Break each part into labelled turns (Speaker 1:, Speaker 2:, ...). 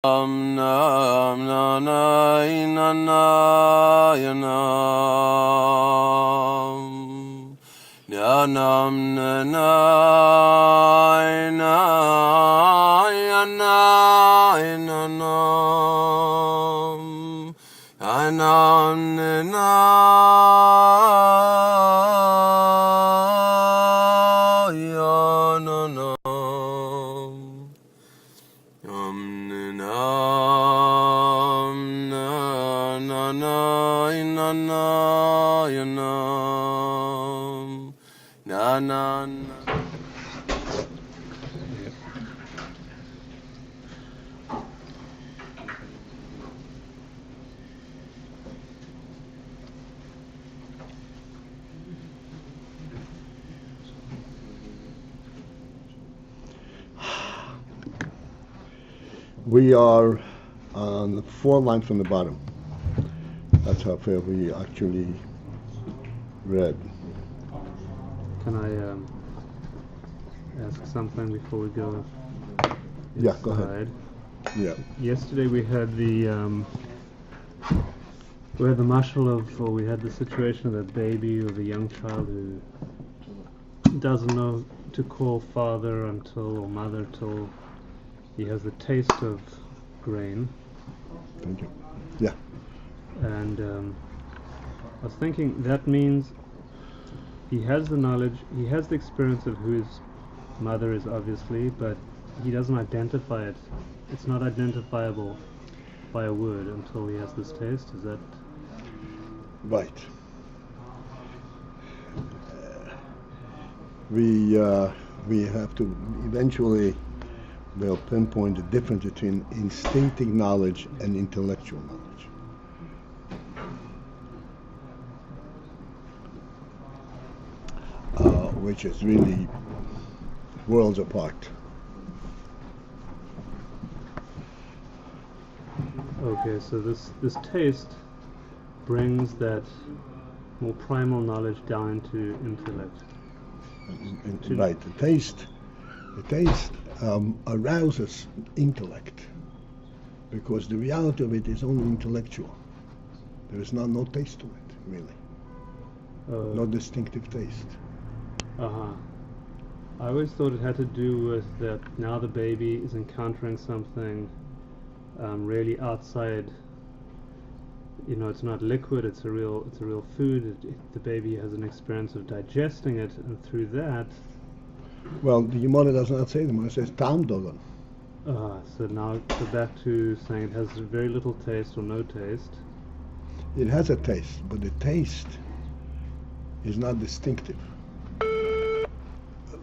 Speaker 1: Nam nam na na na na ya nam ya nam na na na ya na na nam ya nam na na ya na nam
Speaker 2: We are on the 4 lines from the bottom. That's how far we actually read.
Speaker 3: Can I ask something before we go inside?
Speaker 2: Yeah, go ahead. Yeah.
Speaker 3: Yesterday we had the mashal of, or we had the situation of a baby or a young child who doesn't know to call father or mother till he has the taste of grain.
Speaker 2: Thank you. Yeah.
Speaker 3: And I was thinking that means he has the knowledge, he has the experience of who his mother is, obviously, but he doesn't identify it. It's not identifiable by a word until he has this taste. Is that
Speaker 2: right? We have to eventually they'll pinpoint the difference between instinctive knowledge and intellectual knowledge. Which is really worlds apart.
Speaker 3: okay? So this taste brings that more primal knowledge down into intellect.
Speaker 2: Right. The taste arouses intellect because the reality of it is only intellectual. There is no taste to it, really. No distinctive taste.
Speaker 3: I always thought it had to do with that now the baby is encountering something really outside. You know, it's not liquid, it's a real food. The baby has an experience of digesting it, and through that...
Speaker 2: Well, the Gemara does not say the Gemara says tam dogon.
Speaker 3: So now go back to saying it has very little taste or no taste.
Speaker 2: It has a taste, but the taste is not distinctive.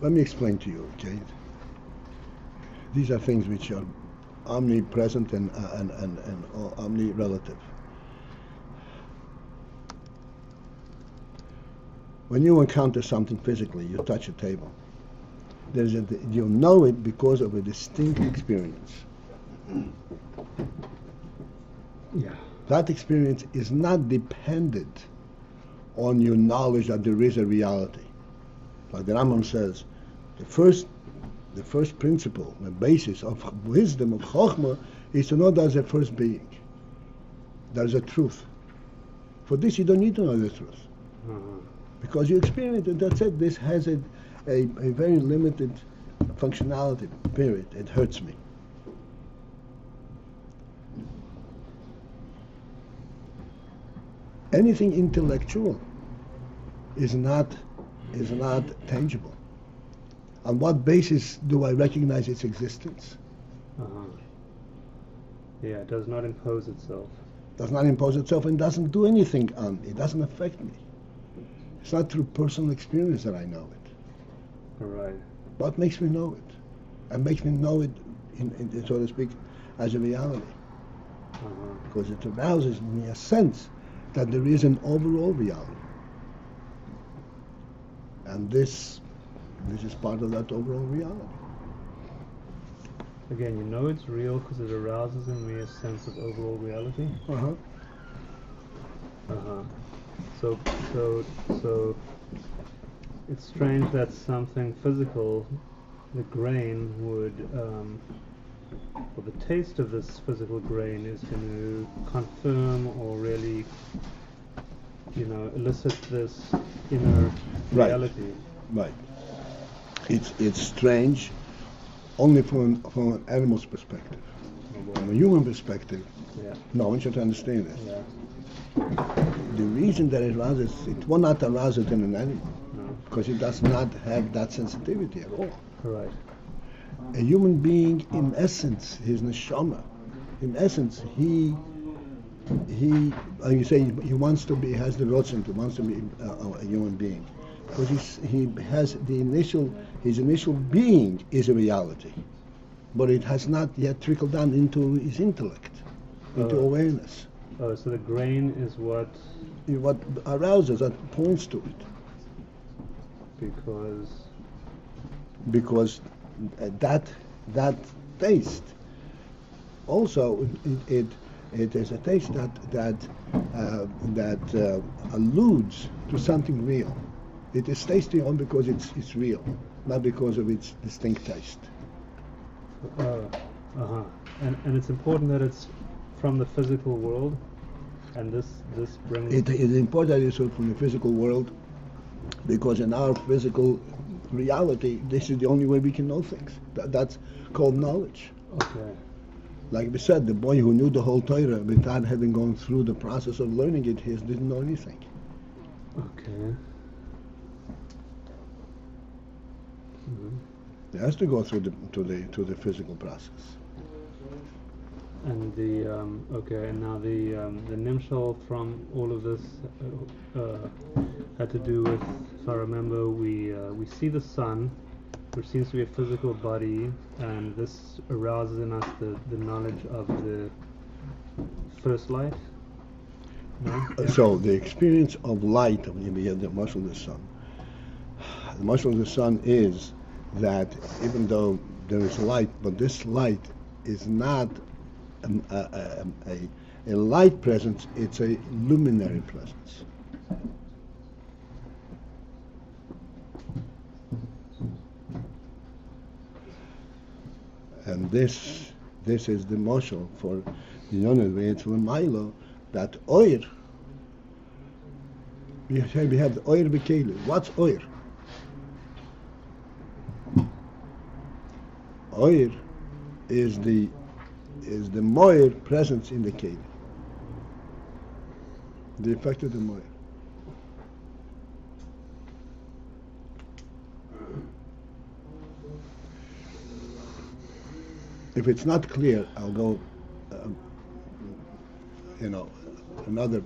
Speaker 2: Let me explain to you, okay? These are things which are omnipresent and omni-relative. When you encounter something physically, you touch a table. You know it because of a distinct experience.
Speaker 3: Yeah.
Speaker 2: That experience is not dependent on your knowledge that there is a reality. Like the Rambam says, the first principle, the basis of wisdom, of Chokhmah, is to know there's a first being. There's a truth. For this, you don't need to know the truth. Because you experience it, that's it. This has a very limited functionality, period. It hurts me. Anything intellectual is not tangible. On what basis do I recognize its existence?
Speaker 3: Yeah, it does not impose itself.
Speaker 2: Does not impose itself and doesn't do anything on it. It doesn't affect me. It's not through personal experience that I know it.
Speaker 3: Right.
Speaker 2: What makes me know it? And makes me know it, in so to speak, as a reality. Because it arouses me a sense that there is an overall reality. And this is part of that overall reality.
Speaker 3: Again, you know it's real because it arouses in me a sense of overall reality. So it's strange that something physical, the grain, would or the taste of this physical grain is going to confirm or really, elicit this inner
Speaker 2: Right.
Speaker 3: reality.
Speaker 2: Right. It's strange only from an animal's perspective. From a human perspective,
Speaker 3: Yeah.
Speaker 2: no one should understand this.
Speaker 3: Yeah.
Speaker 2: The reason that it arouses, it will not arouse it in an animal,
Speaker 3: No.
Speaker 2: because it does not have that sensitivity at all.
Speaker 3: Right.
Speaker 2: A human being, in essence, his neshama, in essence, you say he wants to be, has the rotzen, he wants to be a human being, because he has his initial being is a reality, but it has not yet trickled down into his intellect, into awareness.
Speaker 3: Oh, so the grain is what
Speaker 2: arouses, that points to it, because that taste also it is a taste that alludes to something real. It is tasty only because it's real, not because of its distinct taste.
Speaker 3: And it's important that it's from the physical world, and this brings.
Speaker 2: It is important that it's from the physical world, because in our physical reality, this is the only way we can know things. That's called knowledge.
Speaker 3: Okay.
Speaker 2: Like we said, the boy who knew the whole Torah without having gone through the process of learning it, he didn't know anything.
Speaker 3: Okay. Mm-hmm.
Speaker 2: He has to go through the physical process.
Speaker 3: And the and now the nimshal from all of this had to do with, if I remember, we see the sun, which seems to be a physical body, and this arouses in us the knowledge of the first light. No? Yeah.
Speaker 2: So the experience of light, when you have the marshal of the sun, the marshal of the sun is that even though there is light, but this light is not a light presence, it's a luminary presence. And this is the marshal for the Yonah, where it's Lamailo, that oir, we have the oir bekele. What's oir? Oir is the moir presence in the keli. The effect of the moir. If it's not clear, I'll go, another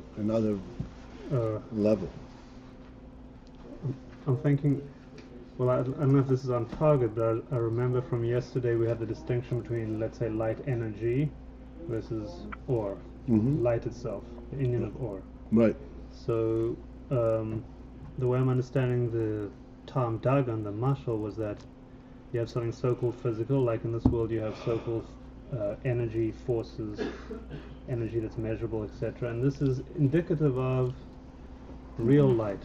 Speaker 2: level.
Speaker 3: I'm thinking, well, I don't know if this is on target, but I remember from yesterday we had the distinction between, let's say, light energy versus ore, light itself, the union of ore.
Speaker 2: Right.
Speaker 3: So the way I'm understanding the Tam Dagon, the mashal, was that you have something so-called physical, like in this world you have so-called energy, forces, energy that's measurable, etc. And this is indicative of real light.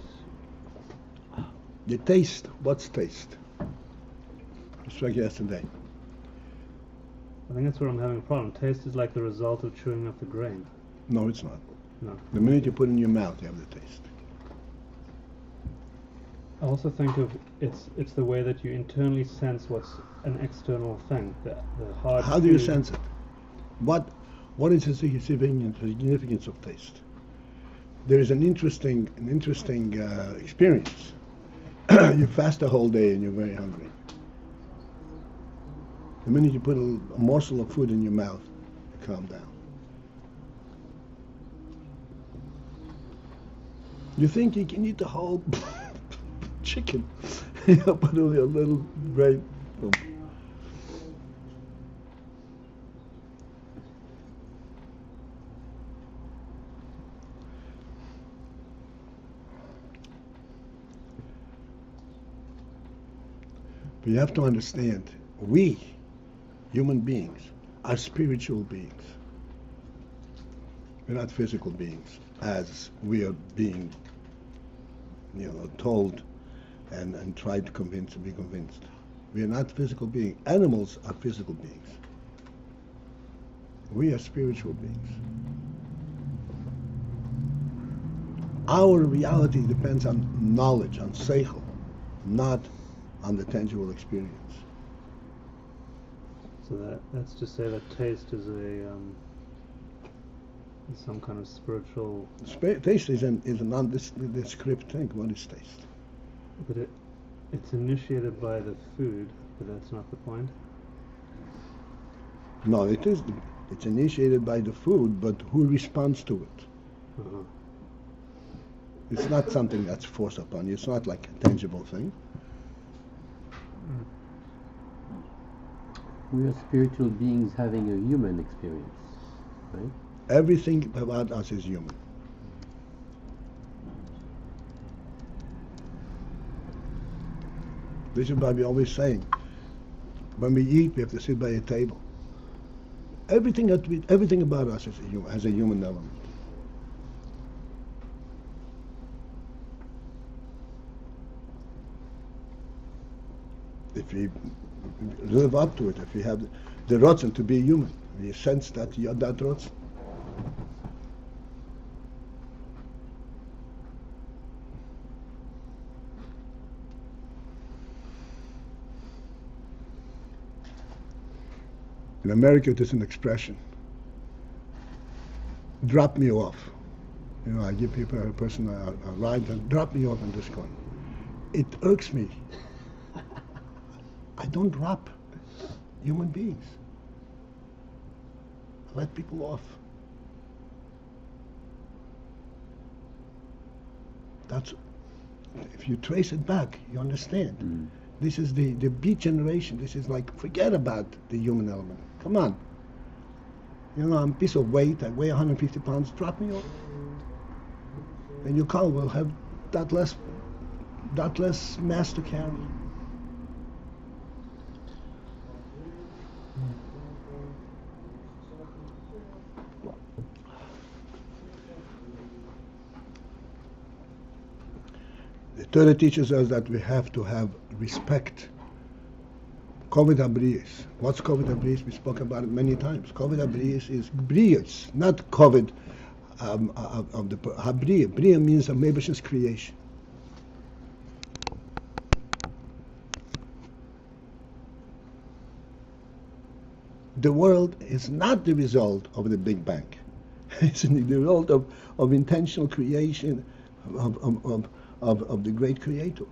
Speaker 2: The taste, what's taste? It's like yesterday.
Speaker 3: I think that's where I'm having a problem. Taste is like the result of chewing up the grain.
Speaker 2: No, it's not.
Speaker 3: No.
Speaker 2: The minute you put it in your mouth, you have the taste.
Speaker 3: I also think of it's the way that you internally sense what's an external thing. The hard.
Speaker 2: How do you sense it? What is the significance of taste? There is an interesting experience. You fast a whole day and you're very hungry. The minute you put a morsel of food in your mouth, you calm down. You think you can eat the whole chicken, but only a little grain. But you have to understand, we, human beings, are spiritual beings. We're not physical beings, as we are being, told and tried to be convinced. We are not physical beings. Animals are physical beings. We are spiritual beings. Our reality depends on knowledge, on seichel, not on the tangible experience.
Speaker 3: So that's to say that taste is some kind of spiritual.
Speaker 2: Taste is a nondescript thing. What is taste?
Speaker 3: But it's initiated by the food, but that's not the point.
Speaker 2: No, it is. It's initiated by the food, but who responds to it?
Speaker 3: Uh-huh.
Speaker 2: It's not something that's forced upon you. It's not like a tangible thing.
Speaker 4: We are spiritual beings having a human experience, right?
Speaker 2: Everything about us is human. This is why we always saying, when we eat, we have to sit by a table. Everything about us is has a human element. If we live up to it, if we have the rotzen to be human, we sense that you're that rotzen. In America, it is an expression. Drop me off. You know, I give people a person a ride and drop me off in this corner. It irks me. I don't drop human beings. I let people off. That's, if you trace it back, you understand.
Speaker 4: Mm.
Speaker 2: This is the beat generation. This is like, forget about the human element. Come on. You know, I'm a piece of weight. I weigh 150 pounds. Drop me off. And your car will have that less mass to carry. The Torah teaches us that we have to have respect. Koved habriyos. What's koved habriyos? We spoke about it many times. Koved habriyos is briyos, not koved of the habriya. Briya means a Mebash's creation. The world is not the result of the Big Bang. It's the result of intentional creation of the great creator.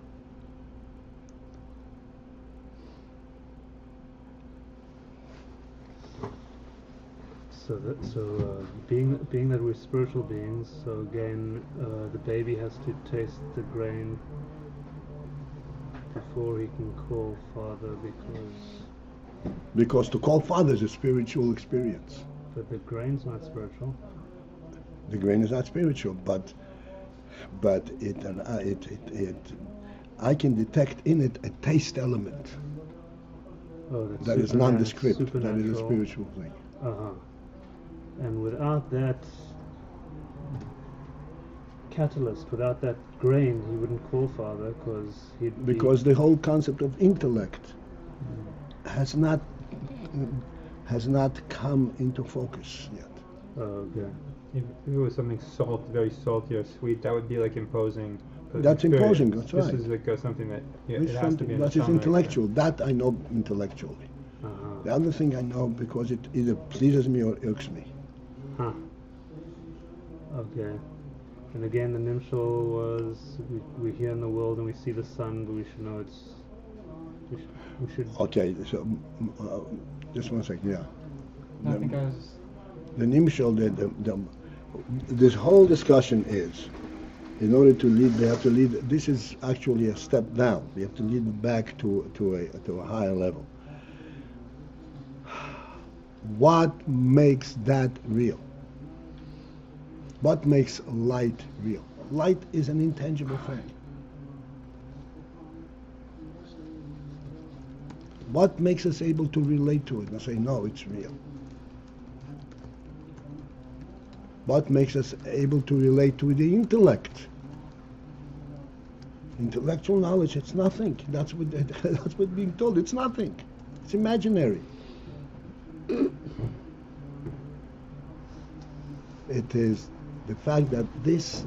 Speaker 3: So being that we're spiritual beings, so again, the baby has to taste the grain before he can call father,
Speaker 2: Because to call father is a spiritual experience.
Speaker 3: But the grain's not spiritual.
Speaker 2: The grain is not spiritual, but I can detect in it a taste element.
Speaker 3: Oh,
Speaker 2: that is nondescript. That is a spiritual thing.
Speaker 3: Uh-huh. And without that catalyst, without that grain, he wouldn't call father
Speaker 2: because the whole concept of intellect has not come into focus yet.
Speaker 3: Oh, okay.
Speaker 5: If it was something very salty or sweet, that would be like imposing.
Speaker 2: That's
Speaker 5: experience.
Speaker 2: imposing. That's right.
Speaker 5: This is like something that it has to be.
Speaker 2: That is intellectual. That I know intellectually.
Speaker 3: Uh-huh.
Speaker 2: The other thing I know because it either pleases me or irks me.
Speaker 3: Huh. Okay. And again, the nimshal was we here in the world and we see the sun, but we should know we should.
Speaker 2: Okay, so just one second. Yeah.
Speaker 5: I think I was.
Speaker 2: The nimshal, this whole discussion is, in order to lead, they have to lead. This is actually a step down. We have to lead back to a higher level. What makes that real? What makes light real? Light is an intangible thing. What makes us able to relate to it and say, no, it's real? What makes us able to relate to the intellect? Intellectual knowledge, it's nothing. That's what being told. It's nothing. It's imaginary. It is the fact that this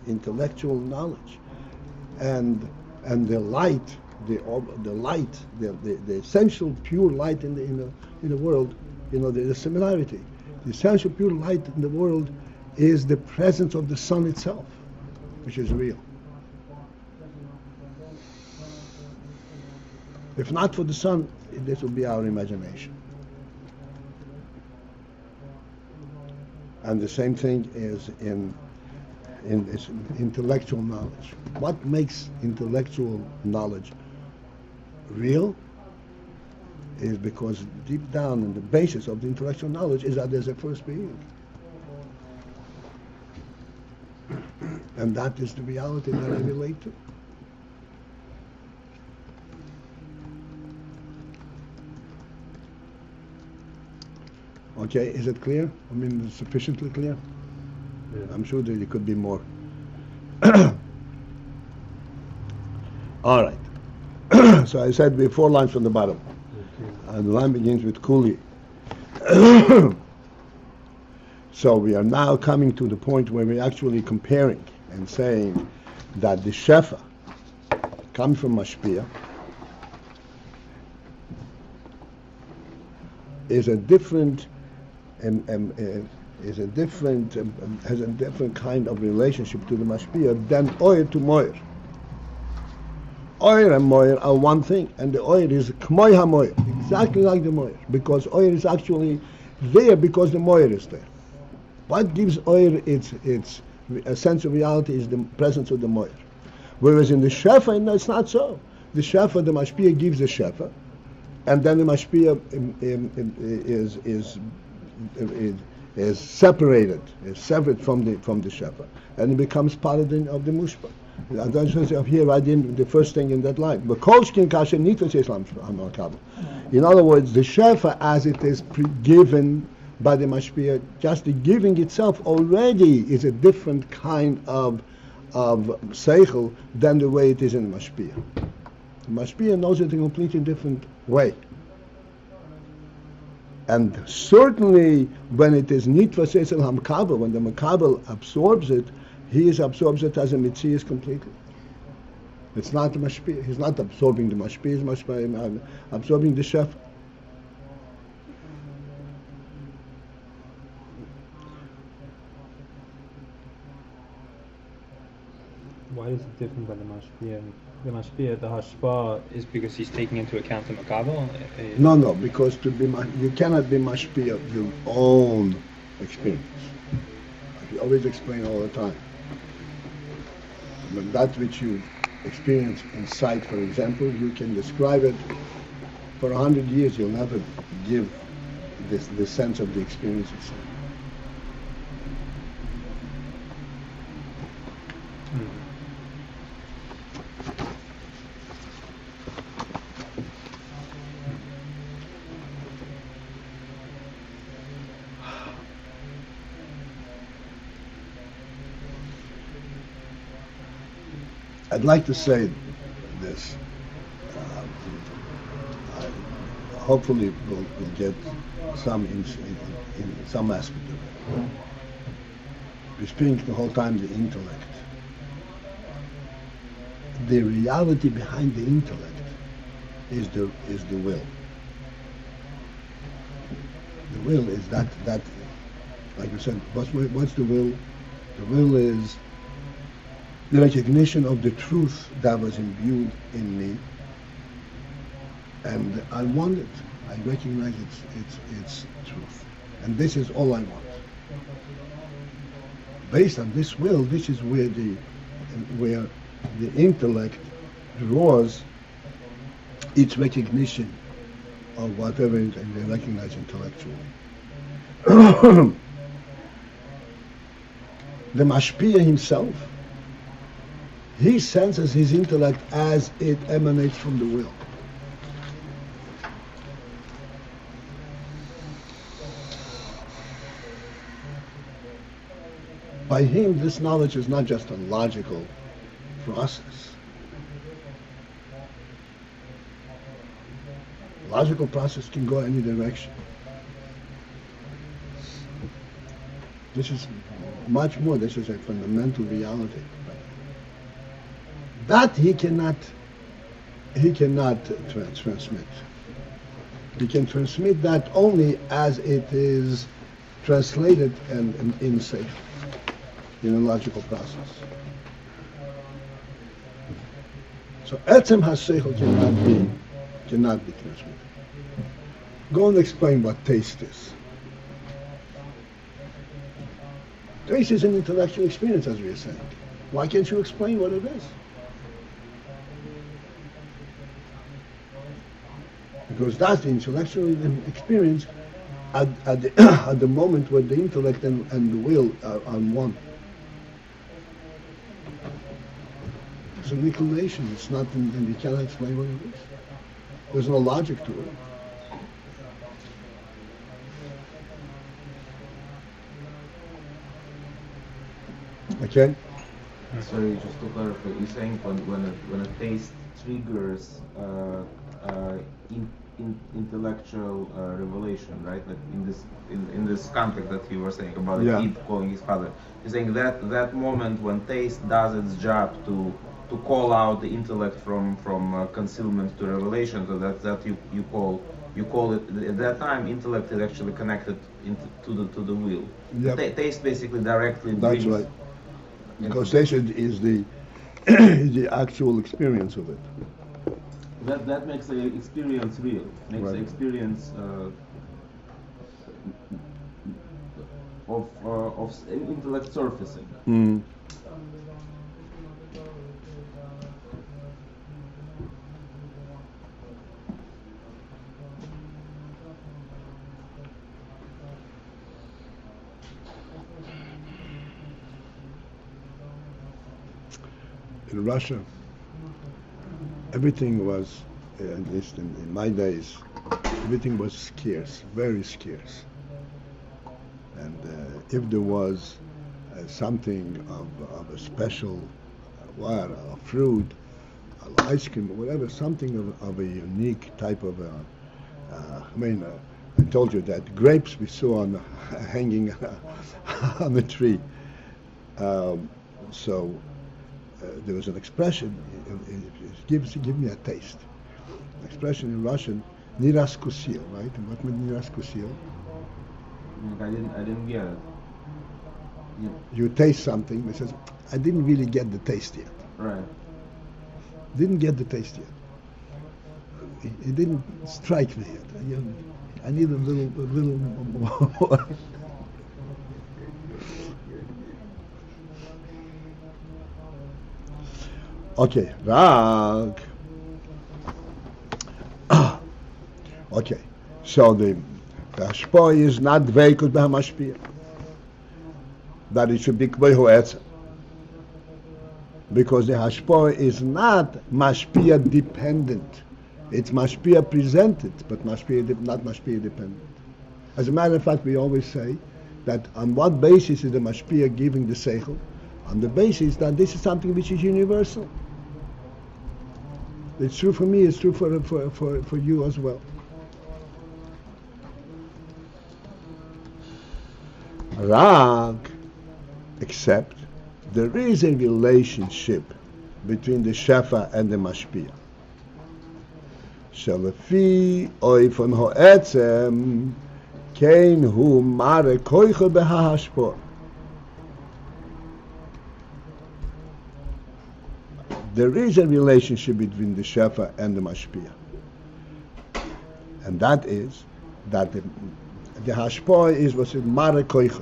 Speaker 2: intellectual knowledge and the light, the essential pure light in the world, there's a similarity. The essential pure light in the world is the presence of the sun itself, which is real. If not for the sun, this would be our imagination. And the same thing is in this intellectual knowledge. What makes intellectual knowledge real is because deep down in the basis of the intellectual knowledge is that there's a first being. And that is the reality that I relate to. Okay, is it clear? I mean, sufficiently clear?
Speaker 3: Yeah.
Speaker 2: I'm sure that it could be more. All right. So I said we have 4 lines from the bottom.
Speaker 3: Okay.
Speaker 2: And the line begins with Kuli. So we are now coming to the point where we're actually comparing and saying that the Shefa comes from Mashpia is a different has a different kind of relationship to the Mashpia than Oyer to Moyer. Oyer and Moyer are one thing, and the Oyer is K'moy HaMoyer, exactly like the Moyer, because Oyer is actually there because the Moyer is there. What gives Oyer its a sense of reality is the presence of the Moyer. Whereas in the Shefa, no, it's not so. The Shefa, the Mashpia gives the Shefa, and then the Mashpia is separated, is separate from the Shefa, and it becomes part of the Mushpa. Here I did the first thing in that line. In other words, the Shefa as it is given by the Mashpia, just the giving itself already is a different kind of seichel than the way it is in the Mashpia. The Mashpia knows it in a completely different way. And certainly when it is nitva seisel hamkabel, when the makabel absorbs it, he absorbs it as a mitzias completely. It's not the mashpia. He's not absorbing the mashpia. He's absorbing the shefa.
Speaker 5: Why is it different by the mashpia? The mashpia, the hashpa, is because he's taking into account the makabel?
Speaker 2: No, because you cannot be mashpia of your own experience. Like you always explain all the time. But that which you experience in sight, for example, you can describe it for 100 years. You'll never give the sense of the experience itself. I'd like to say this. Hopefully we'll get some in some aspect of it. We're speaking the whole time the intellect. The reality behind the intellect is the will. The will is that like you said, what's the will? The will is the recognition of the truth that was imbued in me, and I want it. I recognize its truth, and this is all I want. Based on this will, this is where the intellect draws its recognition of whatever they recognize intellectually. The mashpia himself, he senses his intellect as it emanates from the will. By him, this knowledge is not just a logical process. Logical process can go any direction. This is much more. This is a fundamental reality. That he cannot transmit. He can transmit that only as it is translated and in seichel, in a logical process. So etzem haseichel cannot be transmitted. Go and explain what taste is. Taste is an intellectual experience, as we are saying. Why can't you explain what it is? Because that's the intellectual experience at the moment where the intellect and the will are one. It's an inclination. It's not, and you cannot explain what it is. There's no logic to it. Okay?
Speaker 6: Sorry, just to clarify, you're saying when a taste triggers intellectual revelation, right? Like in this context that you were saying about the kid calling his father. You're saying that moment when taste does its job to call out the intellect from concealment to revelation, so that you call it at that time intellect is actually connected to the will.
Speaker 2: Yep.
Speaker 6: Taste basically directly
Speaker 2: That's
Speaker 6: brings.
Speaker 2: right. Because taste is the the actual experience of it.
Speaker 6: That makes the experience real. Makes the experience of intellect surfacing.
Speaker 2: Mm. In Russia, everything was, at least in my days, everything was scarce, very scarce. And if there was something of a special water, or fruit, or ice cream, or whatever, something of a unique type of, I told you that grapes we saw hanging on the tree. So there was an expression, give me a taste. An expression in Russian, niras kusil, right? And what meant niras kusil?
Speaker 6: I didn't get it. Yeah.
Speaker 2: You taste something, it says, I didn't really get the taste yet.
Speaker 6: Right.
Speaker 2: Didn't get the taste yet. It didn't strike me yet. I need a little more. Okay, Rag. Okay, so the hashpah is not veikut b'hamashpia. That it should be k'behu etzem. Because the hashpah is not mashpia dependent. It's mashpia presented, but not mashpia dependent. As a matter of fact, we always say that on what basis is the mashpia giving the seichel? On the basis that this is something which is universal. It's true for me, it's true for you as well. Rag, except there is a relationship between the shefa and the mashpia. Shelefi oifon ho'etzem kein hu mare koiche behahashpor. There is a relationship between the shefa and the mashpia, and that is that the hashpah is what's in mare koiche.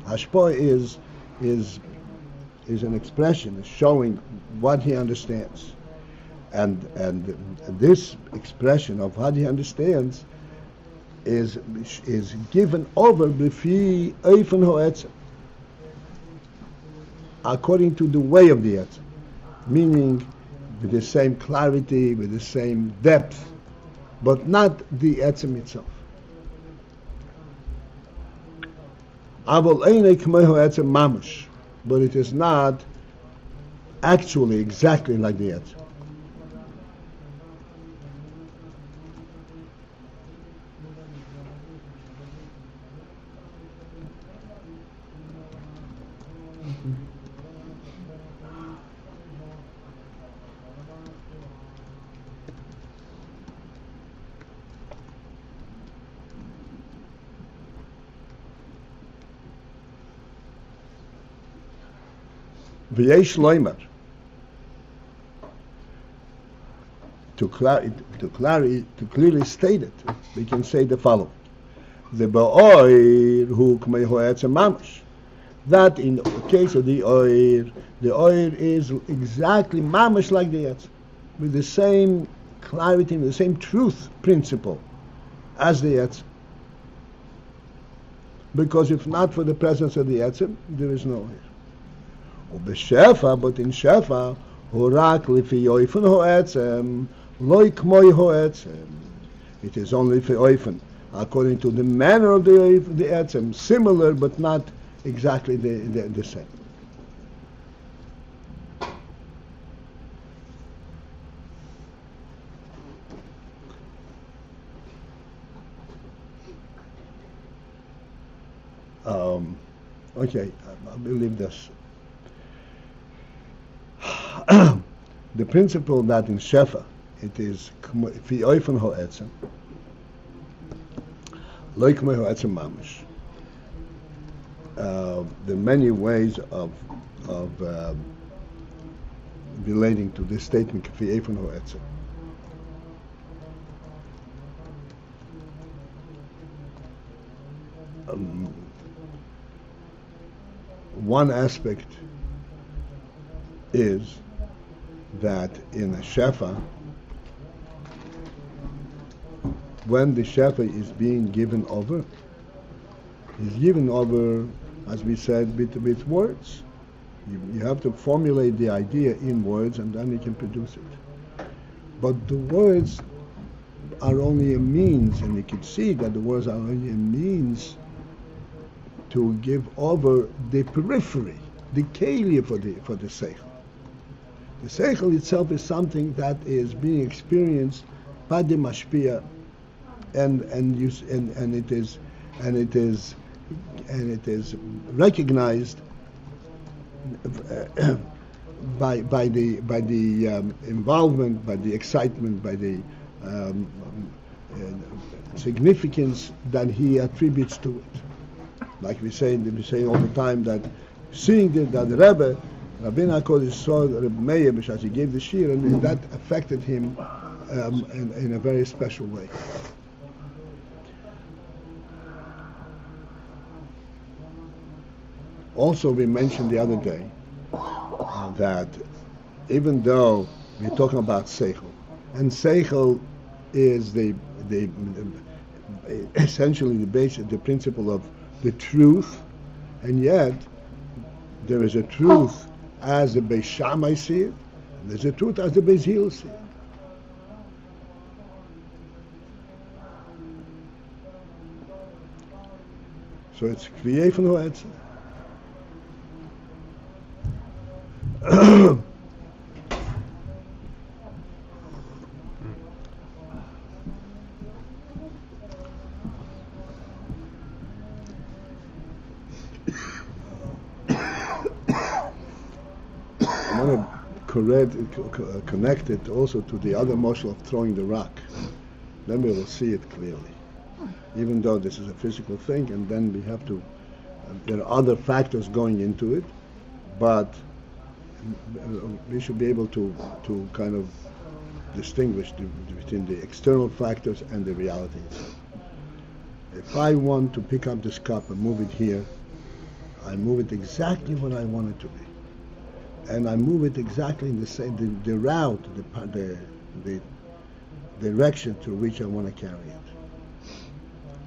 Speaker 2: Hashpah is an expression, is showing what he understands, and this expression of what he understands is given over b'fi eifon ho'etzem, according to the way of the etzem. Meaning with the same clarity, with the same depth, but not the etzem itself. Avol einei k'mehu etzem mamash, but it is not actually exactly like the etzem. V'yesh loimer. To clearly state it, we can say the following: the ba'oir hu k'mei ho'etzem mamash. That in the case of the oir is exactly mamash like the etzem, with the same clarity, with the same truth principle as the etzem. Because if not for the presence of the etzem, there is no oir. Ubeshefa, but in shefa, hurak lifi yoifen ho'etzem, loi k'moi ho'etzem. It is only for oifen, according to the manner of the etzem, similar but not exactly the same. Okay, I believe this. The principle that in Shefa it is fi oifen ho'etzem, lo k'mei ho'etzem mamash. There are many ways of relating to this statement fi oifen ho'etzem. One aspect is that in a shefa, when the shefa is being given over, is given over, as we said, with words. You have to formulate the idea in words, and then you can produce it. But the words are only a means, and you can see that the words are only a means to give over the periphery, the kelia for the seichel. The seichel itself is something that is being experienced by the mashpia, and it is recognized by the involvement, by the excitement, by the significance that he attributes to it. Like we say all the time that seeing that the Rebbe, Rabbeinu HaKodesh saw Rebbe Meir as he gave the shir, and that affected him in a very special way. Also, we mentioned the other day that even though we're talking about seichel, and seichel is essentially the base, the principle of the truth, and yet there is a truth as the Beis Shammai see it, and there's a truth as the Beis Hillel see it. So it's Kviyei von Ho'etzem. I want to connect it also to the other motion of throwing the rock. Then we will see it clearly. Even though this is a physical thing, and then we have to, there are other factors going into it, but we should be able to kind of distinguish between the external factors and the reality itself. If I want to pick up this cup and move it here, I move it exactly what I want it to be. And I move it exactly in the same, the route, the direction to which I want to carry it.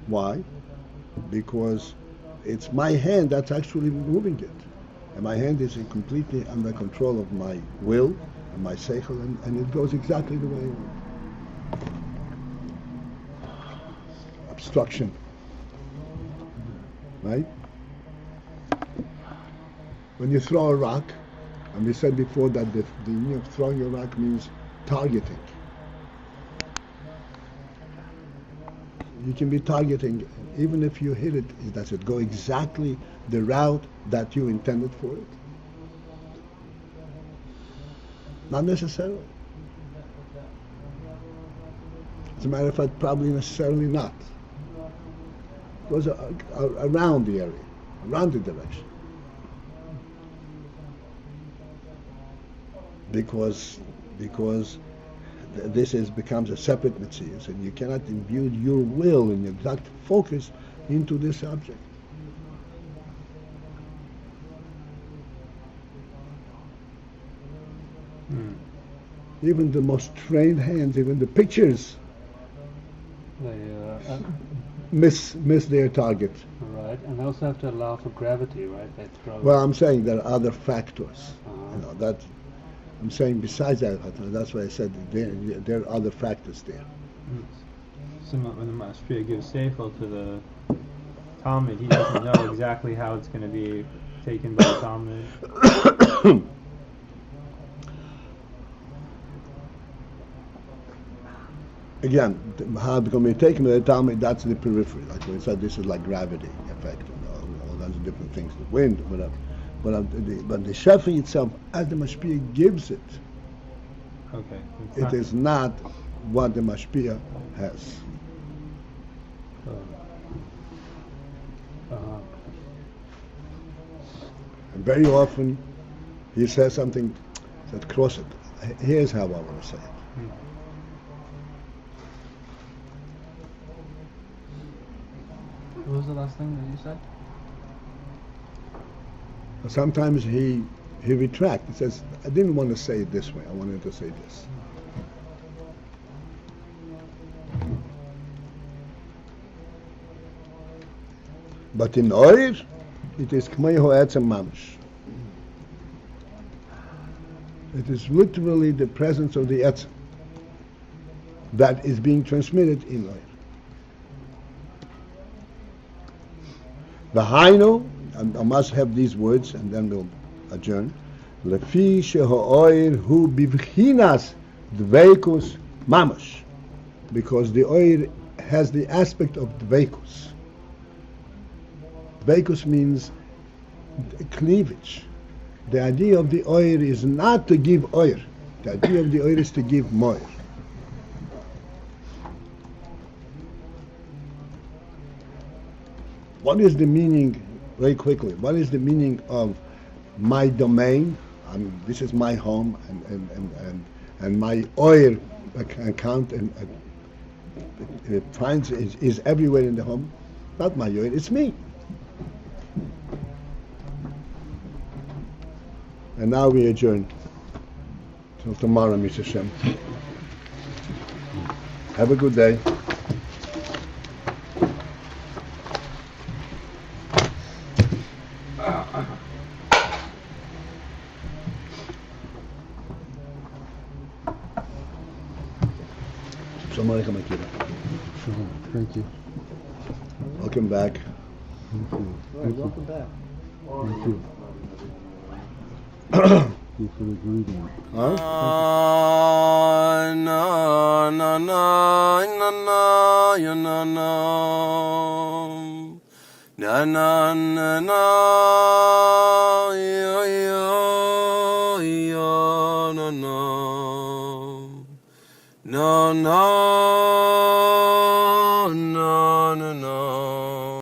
Speaker 2: Why? Because it's my hand that's actually moving it. And my hand is completely under control of my will and my seichel, and it goes exactly the way I want. Obstruction. Right? When you throw a rock, and we said before that the meaning of throwing a rock means targeting. You can be targeting, even if you hit it, does it go exactly the route that you intended for it? Not necessarily. As a matter of fact, probably necessarily not. It goes around the area, around the direction. Because this becomes a separate mitzvah, and you cannot imbue your will and your exact focus into this object. Even the most trained hands, even the pitchers,
Speaker 3: They
Speaker 2: miss their target.
Speaker 3: right, and they also have to allow for gravity, right? They throw.
Speaker 2: Well, I'm saying there are other factors.
Speaker 3: Uh-huh.
Speaker 2: That I'm saying besides that, that's why I said there are other factors there.
Speaker 5: So when the Mashpia gives Seichel to the Talmud, he doesn't know exactly how it's going to be taken by the Talmud.
Speaker 2: Again, how it's going to be taken by the Talmud, that's the periphery. Like we said, this is like gravity effect, all those different things, the wind, whatever. But the Shafi itself, as the Mashpia gives it,
Speaker 5: Okay.
Speaker 2: it is not what the Mashpia has.
Speaker 3: Uh-huh.
Speaker 2: And very often, he says something that cross it. Here's how I want to say it.
Speaker 5: What was the last thing that you said?
Speaker 2: Sometimes he retracts. He says, I didn't want to say it this way. I wanted to say this. But in Oir, it is K'mei Ho'etzem Mamish. It is literally the presence of the Etzem that is being transmitted in Oir. The Hainu, I must have these words and then we'll adjourn. Lefi sheho'oir hu bivchinas dveikus mamash. Because the oir has the aspect of dveikus. Dveikus means cleavage. The idea of the oir is not to give oir. The idea of the oir is to give moir. What is the meaning, very quickly, what is the meaning of my domain? This is my home, and my oil account and it finds is everywhere in the home. Not my oil, it's me. And now we adjourn till tomorrow, Mr. Shem. Have a good day.
Speaker 4: Thank you.
Speaker 2: Welcome back.
Speaker 4: Thank you.
Speaker 7: Welcome back.
Speaker 4: Thank you. Thank you for the greeting.
Speaker 2: Huh?
Speaker 1: Na na na na na ya na na na na na na ya ya ya na na na na